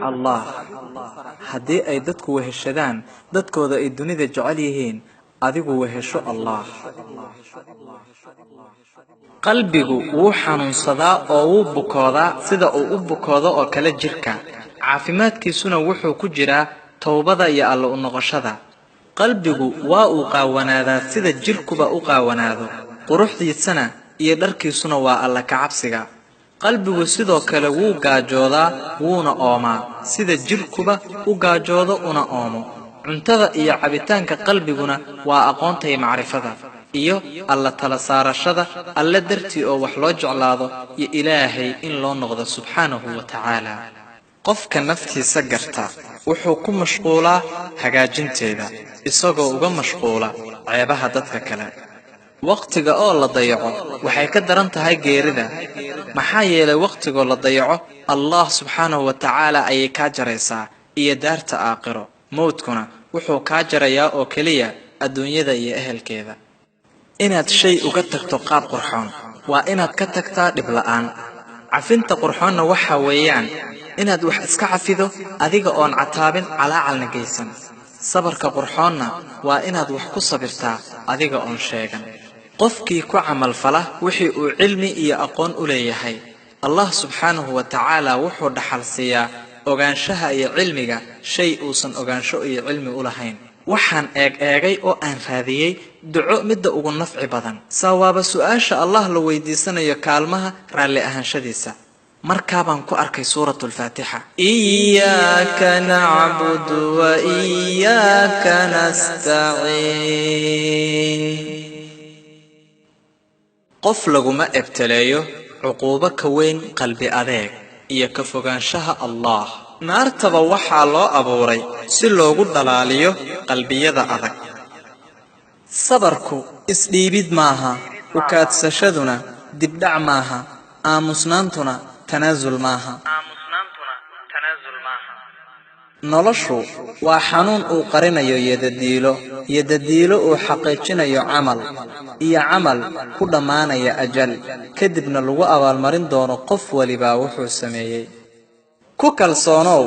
الله هدي أي دتك وهشدان دتكو ذا الدنيا ذا جعليهين أذيك وهشو الله قلبك وحن صدا أو بكذا سدا أو بكذا أو كلا جركا عافمات كيسونا وحو كجرا توبة يا الله النقشة قلبك وأقاوناذا سدا جركبا أقاوناذو قروح ذي السنة يدركي سنا الله كعبسك قلبك سدا كلا وجاجودا ونا أما سدا جركبا وجاجودا ونا أما cuntada iyo cabitaanka qalbiguna waa aqoonta macrifada iyo alla tala saarashada alla dartii oo wax loo jeclaado iyo ilaahay in loo noqdo subhanahu wa ta'ala qofka naftiisa garta wuxuu ku mashquulaa hagaajinteeda isagoo uga mashquula ceebaha dadka kale waqtiga oo la dayaco waxay ka daran tahay geerida maxaa yeelay waqtiga la dayaco Allah subhanahu wa ta'ala ay ka jaraysaa iyo daarta aakhiro موتكنا وحو كاجريا أو كليا الدنيا ذا يأهلكذا إناد شيء وكتكتو قاب قرحان وإناد كتكتا دبلان عفنت قرحان وحا ويان إناد وح اسكعفذو أذيق أون عتابن على علنقيسن صبر كقرحان وإناد وحكو صبرتا أذيق أون شيغن قفكي كو عمل فله وحي علمي إيا أقون أوليهي الله سبحانه وتعالى وحو دحلسيا ogaanshaha iyo cilmiga shay uusan ogaansho iyo cilmi u lahayn waxaan eegay oo aan raadiyay duco midda ugu nafci badan sawaaba su'aasha Allah la weydiisanayo kaalmaha raali ahaanshadiisa markaa baan ku arkay suuratul faatiha iyyaka na'budu wa iyyaka nasta'iin qof laguma ibtaleeyo cuquubo ka weyn qalbi adeeg iyo ka fogaanshaha Allah naartaba waxa loo abuuray si loogu dhalaaliyo qalbiyada adag sabarku isdhiibid maaha u kaadsashaduna dibdhac maaha aamusnaantuna tanaasul maaha noloshu waa xanuun uu qarinayo yadadiilo uu xaqiijinayo camal ku dhamaanaya ajal kadibna lagu abaalmarin doono qof waliba wuxuu sameeyay ku kalsoonow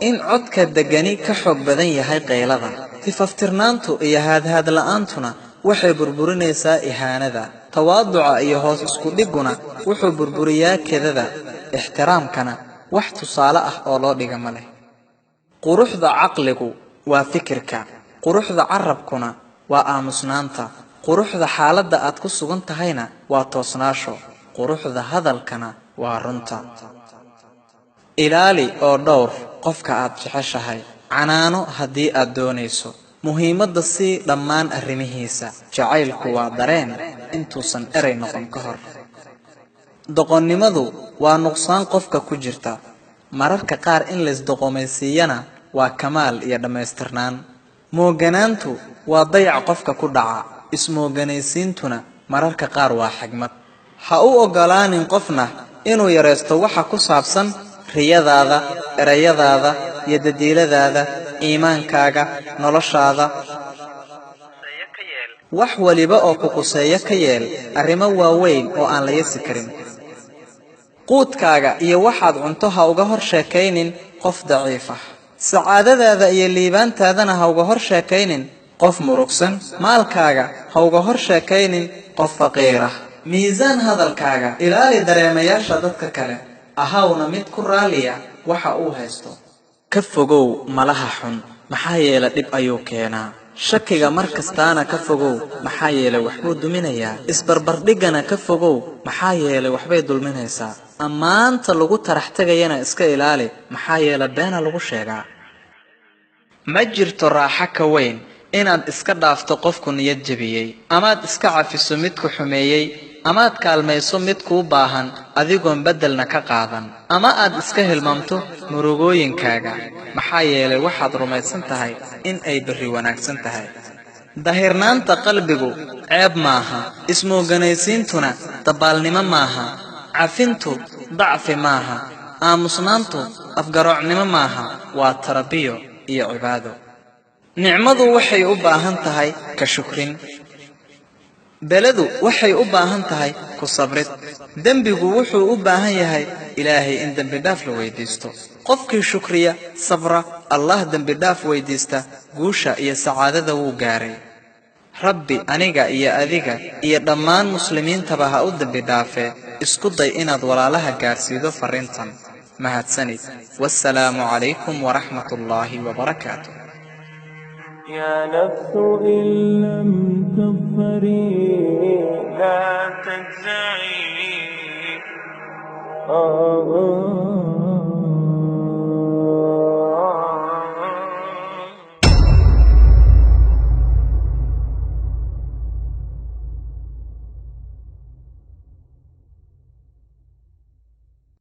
in codka degani ka xoog badan yahay qeylada tifaftirnaantu iyo haadhaad la'aantuna waxay burburinaysaa ihaanada tawaaduca iyo hoos isku dhiguna wuxuu burburiyaa kedada ixtiraamkana wax tusaale ah oo loo dhiga ma leh quruxda caqligu waa fikirka quruxda carabkuna waa aamusnaanta quruxda xaaladda aad ku sugan tahayna waa toosnaasho quruxda hadalkana waa runta ilaali oo dhowr qofka aad jeceshahay canaano haddii aad doonayso muhiimadda si dhammaan arrimihiisa jacaylku waa dareen intuusan eray noqon ka hor doqonnimadu waa nuqsaan qofka ku jirta mararka qaar in la isdoqomaysiiyana waa kamaal iyo dhamaystirnaan mooganaantu waa dayac qofka ku dhaca ismooganaysiintuna mararka qaar waa xigmad ha u ogolaanin qofna inuu yareysto waxa ku saabsan riyadaada erayadaada iyo dadiiladaada iimaankaaga noloshaada wax waliba oo ku quseeyo ka yeel arrimo waaweyn oo aan la yasi karin quudkaaga iyo waxaad cunto ha uga hor sheekaynin qof daciif ah sacaadadaada iyo liibaantaadana ha uga hor sheekaynin qof murugsan maalkaaga ha uga hor sheekaynin qof faqiir ah miisaan hadalkaaga ilaali dareemayaasha dadka kale ahawna mid ku raaliya waxa uu haysto ka fogow malaha xun maxaa yeelay dhib ayuu keenaa shakiga markastaana ka fogow maxaa yeelay waxbuu duminayaa isbarbardhigana ka fogow maxaa yeelay waxbay dulminaysaa ammaanta lagu tarax tagayana iska ilaali maxaa yeelay beena lagu sheegaa ma jirto raaxo ka weyn inaad iska dhaafto qofku niyad jabiyay amaad iska cafiso midku xumeeyay amaad kaalmayso mid kuu baahan adigoon bedelna ka qaadan ama aad iska hilmaamto murugooyinkaaga maxaa yeelay waxaad rumaysan tahay in ay berri wanaagsan tahay dahirnaanta qalbigu ceeb maaha ismooganaysiintuna dabaalnimo maaha cafintu dacfi maaha aamusnaantu afgaroocnimo maaha waa tarabiyo iyo cibaado nicmadu waxay u baahan tahay ka shukrin beledu waxay u baahan tahay ku sabrid dembigu wuxuu u baahan yahay ilaahay in dambi dhaaf la weydiisto qofkii shukriya sabra allah dambi dhaaf weydiista guusha iyo sacaadada wuu gaaray rabbi aniga iyo adiga iyo dhammaan muslimiintaba ha u dambi dhaafee isku day inaad walaalaha gaarsiido fariintan mahadsanid wassalaamu calaykum waraxmatullaahi wabarakaatuh يا نفس إن لم تظفري لا تجزعي